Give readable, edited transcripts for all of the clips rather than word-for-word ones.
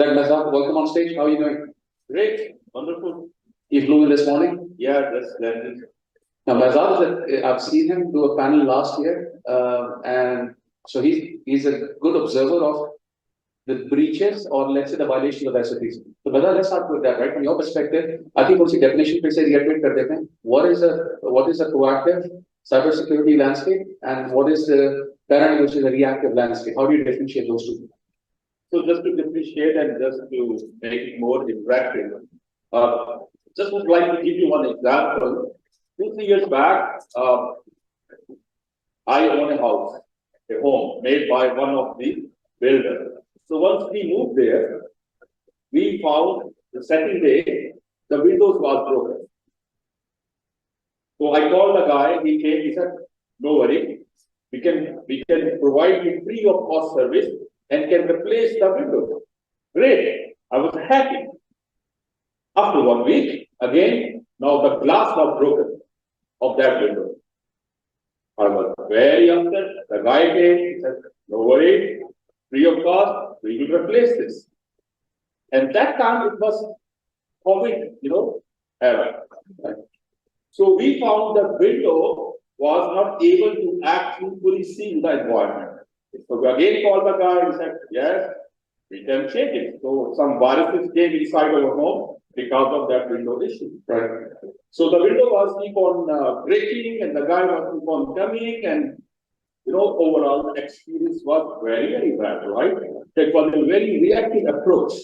Mehzad, welcome on stage. How are you doing? Great, wonderful. You flew in this morning? Yeah, that's splendid. Now, Mehzad, I've seen him do a panel last year, and so he's a good observer of the breaches or let's say the violation of SOPs. So, Mehzad, let's start with that, right? From your perspective, I think also definition पे से reiterate कर देते हैं. What is a proactive cybersecurity landscape, and what is the current, which is a reactive landscape? How do you differentiate those two? So just to differentiate and just to make it more interactive, just would like to give you one example. 2-3 years back, I own a house, a home made by one of the builders. So once we moved there, we found the second day the windows were broken. So I called the guy. He came. He said, "No worry, we can provide you free of cost service and can replace the window." Great. I was happy. After 1 week, again, now the glass was broken of that window. I was very upset. The guy came. He said, "No worry, free of cost, we will replace this." And that time it was COVID, era. So we found the window was not able to actually fully seal the environment. So we again called the guy and said, "Yes, we can change it." So some viruses came inside our home because of that window issue. Right. So the window was keep on breaking, and the guy was keep on coming, and overall the experience was very, very bad, right? It was a very reactive approach.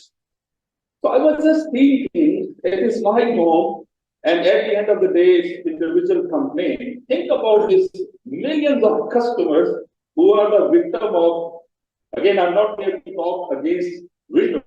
So I was just thinking, it is my home, and at the end of the day, it's individual complaint. Think about these millions of customers who are the victim of, again, I'm not here to talk against Windows,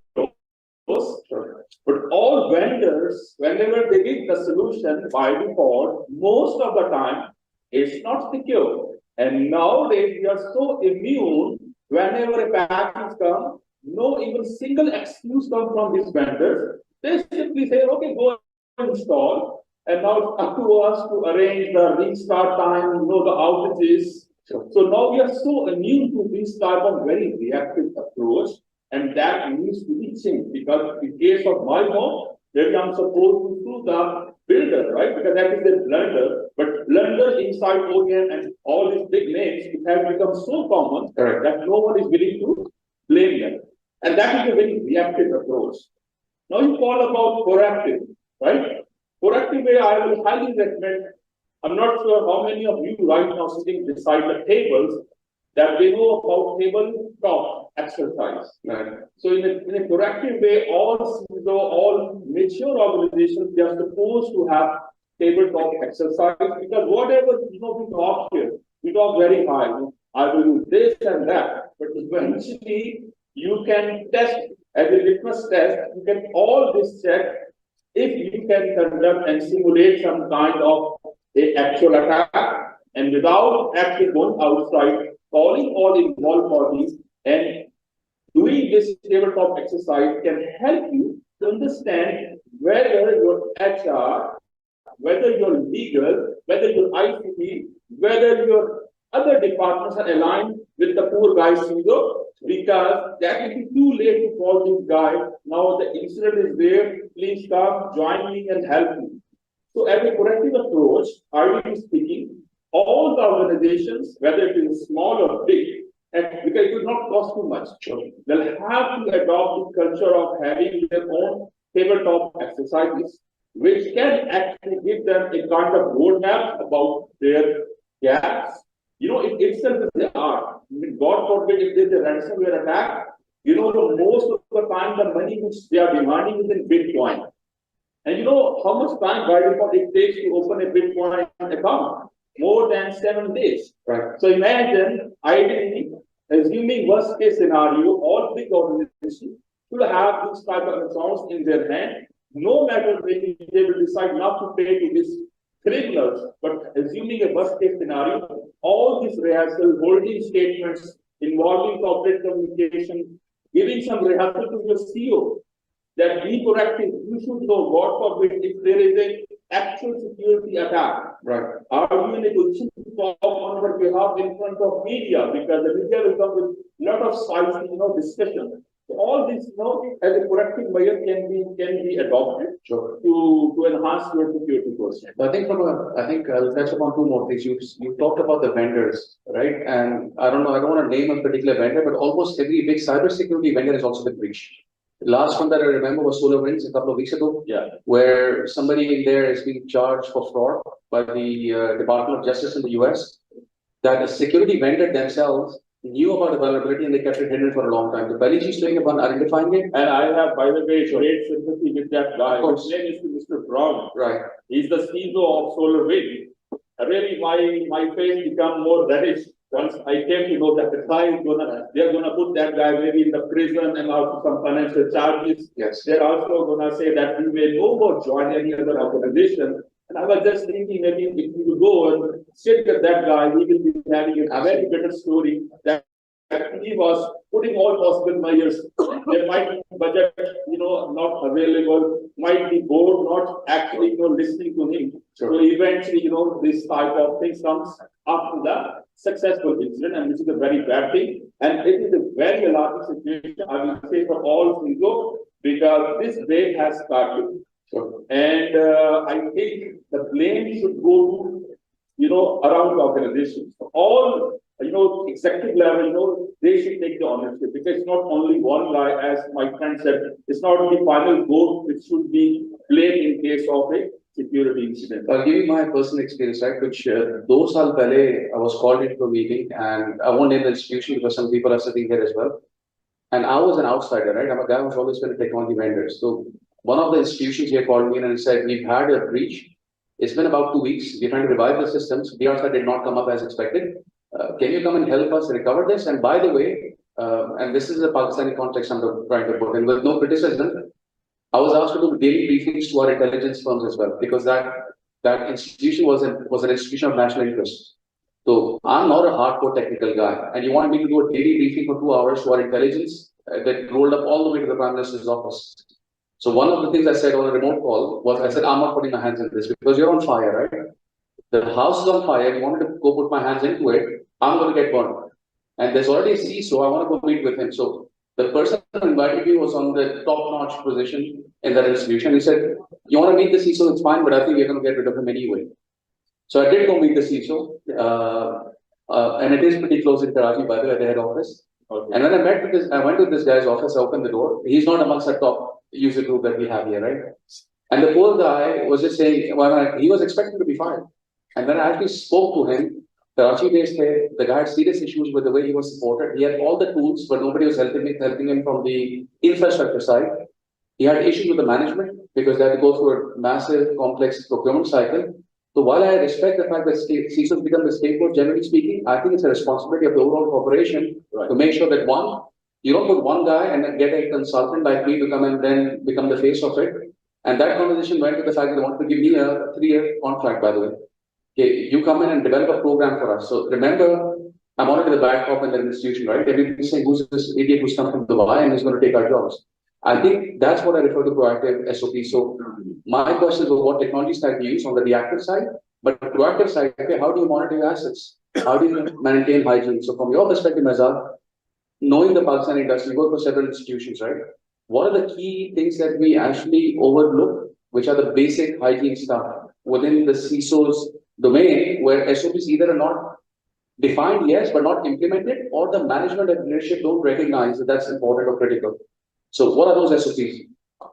but all vendors, whenever they give the solution by default, most of the time, it's not secure. And nowadays, we are so immune, whenever a package comes, no even single excuse comes from these vendors. They simply say, "Okay, go install." And now it's up to us to arrange the restart time, the outages. So now we are so immune to this type of very reactive approach, and that needs to be changed. Because in case of my home, maybe I'm supposed to do the builder, right? Because that is the blunder. But blunder inside OEM and all these big names, it has become so common that no one is willing to blame them. And that is a very reactive approach. Now you call about proactive, right? Proactive way I will highly recommend. I'm not sure how many of you right now sitting beside the tables that they know about tabletop exercise. Right. So in a proactive way, all mature organizations, they are supposed to have tabletop exercise, because whatever we talk here, we talk very high. I will do this and that, but eventually you can test as a litmus test. You can all this check if you can conduct and simulate some kind of a actual attack, and without actually going outside, calling all involved parties and doing this tabletop exercise can help you to understand whether your HR, whether your legal, whether your ICT, whether your other departments are aligned with the poor guy's CISO, because that will be too late to call this guy. Now the incident is there, please come, join me and help me. So as a corrective approach, ideally speaking, all the organizations, whether it is small or big, and because it will not cost too much, they'll have to adopt the culture of having their own tabletop exercises, which can actually give them a kind of roadmap about their gaps. It itself is the art. God forbid if there's a ransomware attack, most of the time the money which they are demanding is in Bitcoin. And you know how much time by default it takes to open a Bitcoin account? More than 7 days. Right. So imagine, ideally, assuming worst case scenario, all big organizations should have this type of accounts in their hand. No matter when they will decide not to pay to these criminals, but assuming a worst case scenario, all these rehearsal, holding statements involving corporate communication, giving some rehearsal to your CEO, that be proactive. You should know, God forbid, if there is an actual security attack. Right. Are you in a position to talk on our behalf in front of media? Because the media will come with a lot of spicy, discussion. So all this, as a corrective measure can be adopted Sure. to enhance your security posture. I think I'll touch upon two more things. You talked about the vendors, right? And I don't want to name a particular vendor, but almost every big cybersecurity vendor has also been breached. The last one that I remember was SolarWinds a couple of weeks ago, Yeah. where somebody in there is being charged for fraud by the Department of Justice in the US, that the security vendor themselves knew about the vulnerability and they kept it hidden for a long time. The Belly is doing about identifying it. And I have, by the way, great sympathy with that guy. His name is Mr. Brown. Right. He's the CEO of SolarWinds. Really, my face become more reddish once I came to know that the guy is they're gonna put that guy maybe in the prison and also some financial charges. Yes. They're also gonna say that he may no more join any other organization. And I was just thinking maybe if you go and sit with that guy, he will be having a very better story that he was putting all possible measures. There might be budget, not available, might be board not actually, listening to him. Sure. So eventually, this type of thing comes after the successful incident, and which is a very bad thing. And it is a very alarming situation, I will say, for all CISO, because this wave has started. Sure. And I think the blame should go to, around the organization. So all, executive level, they should take the ownership, because it's not only one guy, as my friend said, it's not the final goal, it should be blamed in case of a security incident. I'll give you my personal experience, right? Which, 2 saal pehle, I was called into a meeting, and I won't name the institution because some people are sitting here as well. And I was an outsider, right? I'm a guy who's always been a technology vendor. So one of the institutions here called me in and said, we've had a breach. It's been about 2 weeks. We're trying to revive the systems. DRSA did not come up as expected. Can you come and help us recover this? And by the way, and this is a Pakistani context I'm trying to put in with no criticism, I was asked to do daily briefings to our intelligence firms as well, because that institution was an institution of national interest. So I'm not a hardcore technical guy, and you want me to do a daily briefing for 2 hours to our intelligence that rolled up all the way to the Prime Minister's office. So one of the things I said on a remote call was, I said, I'm not putting my hands in this because you're on fire, right? The house is on fire. You want me to go put my hands into it? I'm going to get burned. And there's already a CISO. I want to go meet with him. So the person who invited me was on the top-notch position in that institution. He said, you want to meet the CISO? It's fine, but I think we're going to get rid of him anyway. So I did go meet the CISO, and it is pretty close in Karachi, by the way, at the head office. Okay. And when I went to this guy's office, I opened the door. He's not amongst the top user group that we have here, right? And the poor guy was just saying, well, he was expecting to be fired. And then I actually spoke to him. Karachi-based, the guy had serious issues with the way he was supported. He had all the tools, but nobody was helping him from the infrastructure side. He had issues with the management because they had to go through a massive, complex procurement cycle. So while I respect the fact that CISOs become the scapegoat, generally speaking, I think it's a responsibility of the overall corporation to make sure that you don't put one guy and get a consultant like me to come and then become the face of it. And that conversation went to the fact that they wanted to give me a 3-year contract, by the way. Okay, you come in and develop a program for us. So remember, I'm already the bad cop in the institution, right? Everybody's saying, who's this idiot who's come from Dubai and is going to take our jobs? I think that's what I refer to proactive SOP. So my question is, what technology stack do you use on the reactive side? But proactive side, okay, how do you monitor your assets? How do you maintain hygiene? So from your perspective, Mehzad, knowing the Pakistani industry, you work for several institutions, right? What are the key things that we actually overlook, which are the basic hygiene stuff within the CISO's domain, where SOPs either are not defined, yes, but not implemented, or the management and leadership don't recognize that that's important or critical? So what are those SOPs?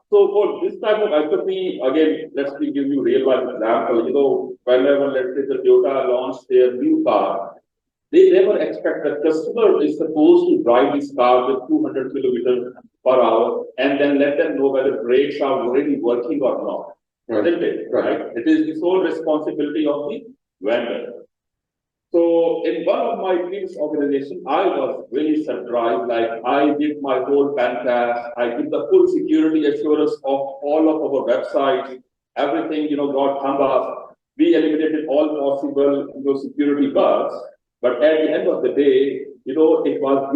So for this type of SOP, again, let me give you real life example. Whenever, let's say, the Toyota launched their new car, they never expect the customer is supposed to drive this car with 200 kilometers per hour and then let them know whether brakes are really working or not. Right. Isn't it? Right. It is the sole responsibility of the vendor. So in one of my previous organizations, I was really surprised. Like I did my whole pen test. I did the full security assurance of all of our websites. Everything, got thumbs up. We eliminated all possible, security bugs. But at the end of the day, it was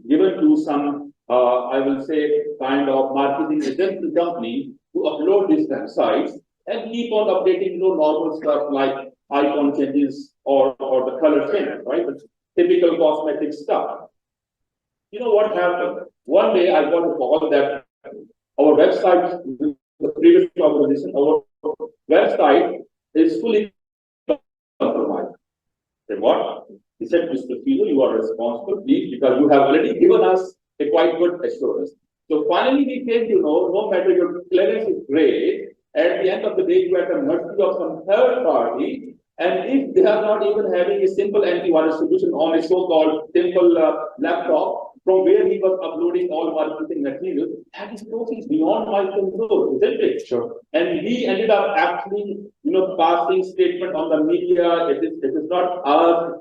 given to some, I will say, kind of marketing agency company to upload these websites and keep on updating, normal stuff like icon changes or the color change, right? It's typical cosmetic stuff. You know what happened? One day I got a call that our website, the previous organization, our website is fully compromised. Say what? He said, Mr. Fido, you are responsible, please, because you have already given us a quite good assurance. So finally, we came to know, no matter your clearance is great, at the end of the day, you are at the mercy of some third party. And if they are not even having a simple antivirus solution on a so-called simple laptop, from where he was uploading all marketing material, that is totally beyond my control, isn't it? Sure. And we ended up actually, passing statement on the media. It is not us,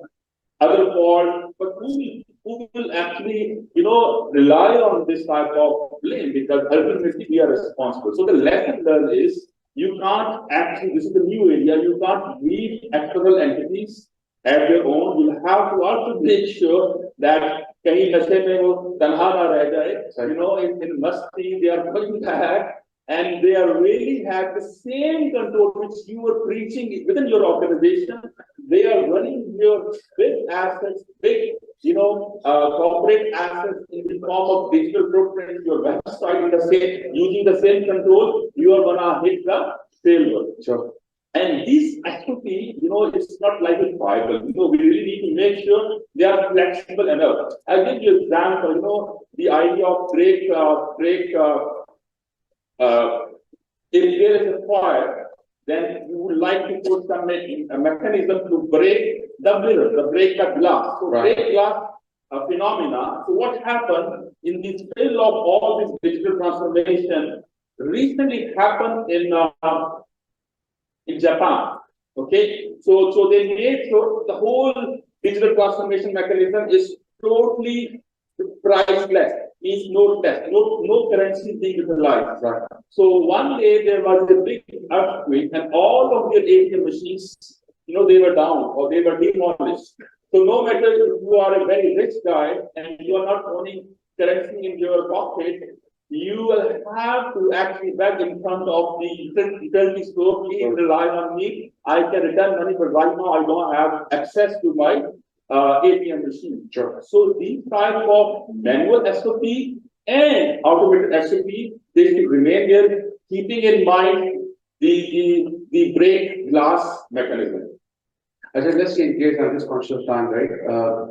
other fault, but who will actually, rely on this type of blame, because ultimately we are responsible. So the lesson learned is you can't actually, this is the new area, you can't leave external entities at their own. You'll have to also make sure that kahin nashe mein wo tanha na reh jaye. In Masti, they are going back and they are really have the same control which you were preaching within your organization. They are running your big assets, big, corporate assets in the form of digital footprint, your website in the same, using the same control, you are gonna hit the failure. Sure. And this SOP, it's not like a Bible. We really need to make sure they are flexible enough. I'll give you an example, the idea of if there is a fire, then you would like to put some mechanism to break the mirror, to break the glass. So right. break glass phenomena. So what happened in the middle of all this digital transformation recently happened in Japan. Okay, so they made sure the whole digital transformation mechanism is totally priceless. Means no test, no currency being utilized. Right. So one day there was a big earthquake, and all of their ATM machines, they were down or they were demolished. So no matter if you are a very rich guy and you are not owning currency in your pocket, you will have to actually beg in front of the utility store, please rely on me. I can return money, but right now I don't have access to my ATM machine. Sure. So these type of manual SOP and automated SOP, they should remain there, keeping in mind the break glass mechanism. As I just in case I'm just conscious of time, right?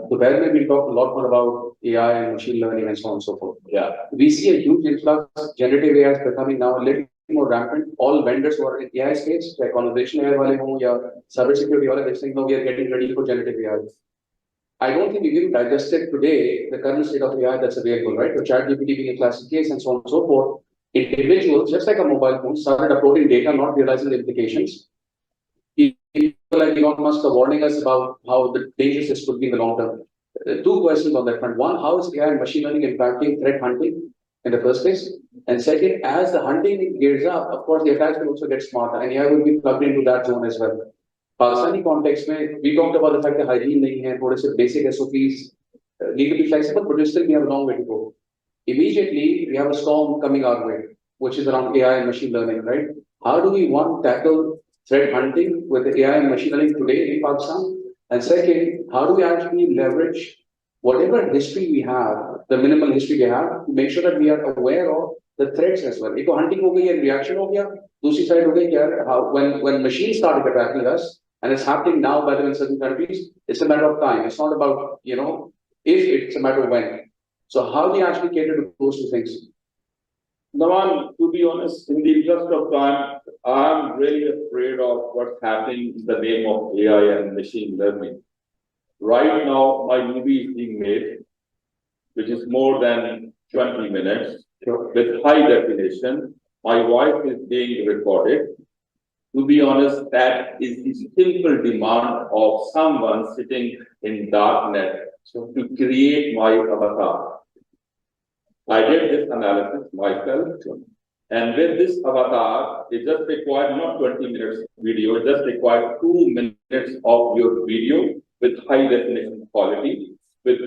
The where we talk a lot more about AI and machine learning and so on and so forth. Yeah. We see a huge influx. Generative AI is becoming now a little more rampant. All vendors who are in AI space, like conversational AI wale ho, ya cybersecurity wale, they're saying, no, we are getting ready for generative AI. I don't think we've even digested today the current state of AI that's available, right? So ChatGPT being a classic case and so on and so forth. Individuals, just like a mobile phone, started uploading data, not realizing the implications. People like Elon Musk are warning us about how the dangers this could be in the long term. Two questions on that front. One, how is AI and machine learning impacting threat hunting in the first place? And second, as the hunting gears up, of course, the attacks will also get smarter, and AI will be plugged into that zone as well. Pakistani context, we talked about the fact that hygiene nahi hai, thode se basic SOPs need to be flexible, but still we have a long way to go. Immediately, we have a storm coming our way, which is around AI and machine learning, right? How do we, one, tackle threat hunting with the AI and machine learning today in Pakistan? And second, how do we actually leverage whatever history we have, the minimal history we have, to make sure that we are aware of the threats as well? If hunting ho gayi and reaction ho gaya, दूसरी side ho gayi, how when machines started attacking us, and it's happening now, by the way, in certain countries, it's a matter of time. It's not about, if, it's a matter of when. So how do you actually cater to those two things? Naman, to be honest, in the interest of time, I'm really afraid of what's happening in the name of AI and machine learning. Right now, my movie is being made, which is more than 20 minutes, with high definition. My voice is being recorded. To be honest, that is the simple demand of someone sitting in darknet to create my avatar. I did this analysis myself, and with this avatar, it just required not 20 minutes video, it just required 2 minutes of your video with high definition quality, with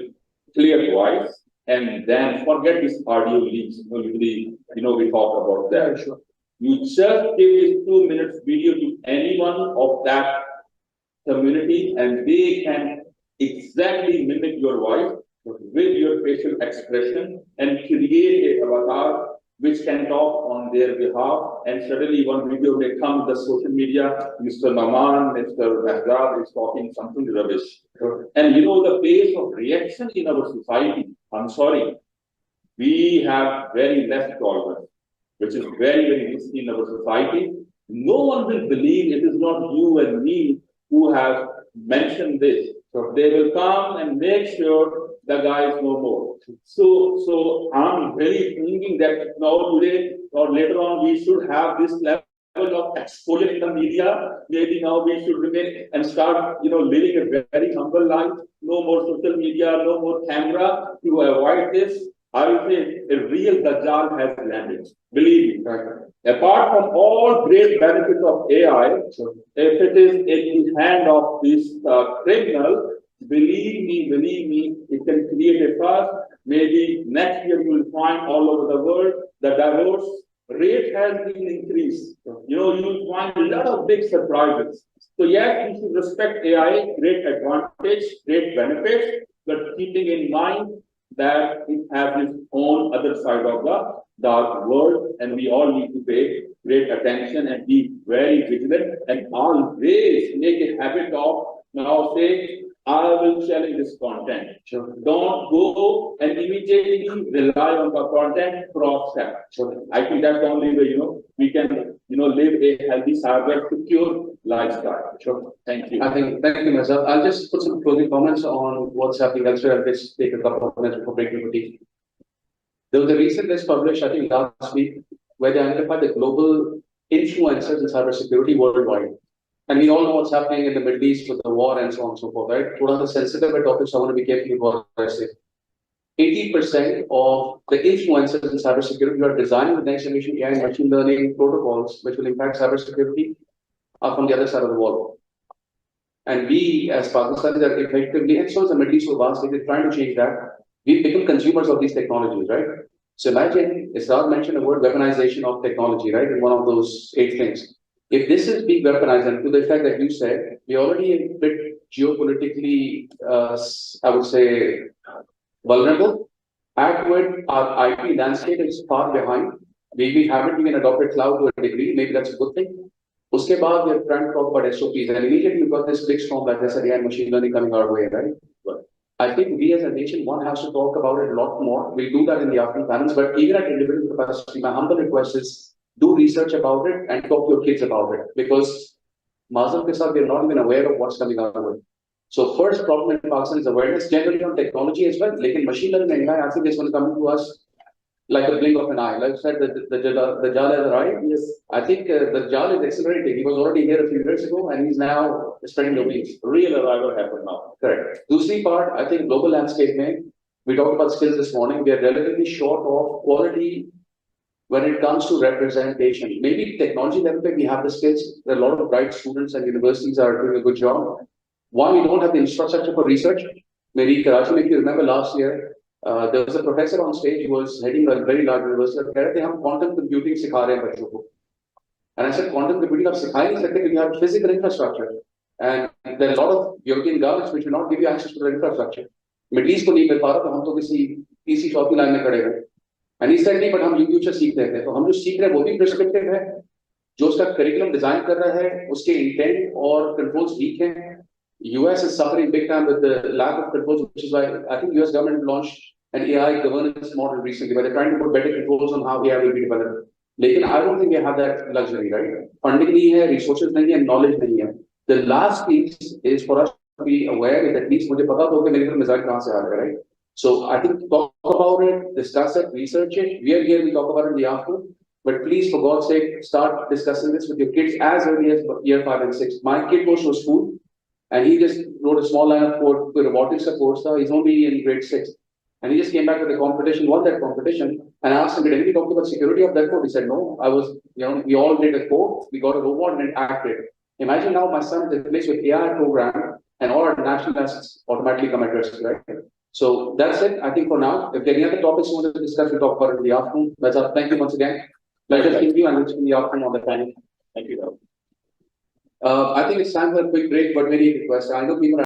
clear voice, and then forget this audio leaks. Usually, we talk about that. Yeah, sure. You just give this 2 minutes video to anyone of that community, and they can exactly mimic your voice. with your facial expression and create a avatar which can talk on their behalf, and suddenly one video may come to the social media, Mr. Naman, Mr. Mehzad is talking something rubbish. And you know the pace of reaction in our society, I'm sorry, we have very less tolerance, which is very, very risky in our society. No one will believe it is not you and me who have mentioned this. So they will come and make sure the guy is no more. So I'm really thinking that now today or later on we should have this level of exposure in the media. Maybe now we should remain and start, living a very humble life. No more social media, no more camera to avoid this. I will say a real Dajjal has landed. Believe me. Apart from all great benefits of AI, if it is in the hand of this criminal, believe me, it can create a fuss. Maybe next year you will find all over the world the divorce rate has been increased. You will find a lot of big surprises. So yes, we should respect AI, great advantage, great benefits, but keeping in mind that it has its own other side of the dark world, and we all need to pay great attention and be very vigilant and always make a habit of now say, I will challenge this content. Don't go and immediately rely on the content cross-check. I think that's the only way, we can, live a healthy, cyber secure lifestyle. Thank you. Thank you, Mehzad. I'll just put some closing comments on what's happening elsewhere. I'll just take a couple of minutes before breaking the tea. There was a recent list published, I think, last week, where they identified the global influencers in cybersecurity worldwide. And we all know what's happening in the Middle East with the war and so on and so forth, right? One of the sensitive topics I want to be careful about what I say. 80% of the influencers in cybersecurity who are designing the next generation AI and machine learning protocols, which will impact cybersecurity, are from the other side of the wall. And we, as Pakistanis, are effectively, and so is the Middle East, who are vastly trying to change that. We've become consumers of these technologies, right? So imagine, Israr mentioned the word weaponization of technology, right? In one of those 8 things. If this is being weaponized, and to the effect that you said, we're already a bit geopolitically, I would say, vulnerable. Add to it, our IP landscape is far behind. We haven't even adopted cloud to a degree. Maybe that's a good thing. Uske baad, we're trying to talk about SOPs, and immediately we've got this big storm like this AI machine learning coming our way, right? But I think we as a nation, one has to talk about it a lot more. We'll do that in the afternoon panels, but even at individual capacity, my humble request is do research about it and talk to your kids about it, because Mazam ke saath, we're not even aware of what's coming our way. So first problem in Pakistan is awareness generally on technology as well. Like in machine learning, I think it's going to come to us like a blink of an eye. Like I said, the Dajjal has arrived. Yes. I think the Dajjal is accelerating. He was already here a few years ago, and he's now spreading the wings. Real arrival happened now. Correct. Dusri part, I think global landscape mein, we talked about skills this morning. We are relatively short of quality when it comes to representation. Maybe technology level, we have the skills. There are a lot of bright students and universities are doing a good job. One, we don't have the infrastructure for research. Maybe Karachi, if you remember last year, there was a professor on stage who was heading a very large university. They have quantum computing sikha rahe hain bachchon ko. And I said, quantum computing आप सिखा नहीं सकते because you have physical infrastructure. And there are a lot of European governments which will not give you access to the infrastructure. Middle East को नहीं मिल पा रहा, तो हम तो किसी तीसरी चौथी लाइन में खड़े हुए. And he said नहीं, but हम YouTube से सीख रहे थे. तो हम जो सीख रहे हैं वो भी prescriptive है. जो उसका curriculum design कर रहा है, उसके intent और controls weak हैं. US is suffering big time with the lack of controls, which is why I think US government launched an AI governance model recently, where they're trying to put better controls on how AI will be developed. Lekin I don't think we have that luxury, right? Funding nahi hai, resources nahi hai, knowledge nahi hai. The last piece is for us to be aware that at least mujhe pata to ki mere mizaj kahan se aa raha hai, right? So I think talk about it, discuss it, research it. We are here, we talk about it in the afternoon. But please, for God's sake, start discussing this with your kids as early as year 5 and 6. My kid goes to school, and he just wrote a small line of code to robotics course. He's only in grade 6. And he just came back with the competition, won that competition. And I asked him, did anybody talk about security of that code? He said, no, we all did a code, we got a robot and it acted. Imagine now my son is replaced with AI program and all our national assets automatically come at risk, right? So that's it, I think, for now. If there are any other topics you want to discuss, we'll talk about it in the afternoon. Mehzad, thank you once again. Pleasure seeing you, and in the afternoon on the panel. Thank you. I think it's time for a quick break, but very request. I know people are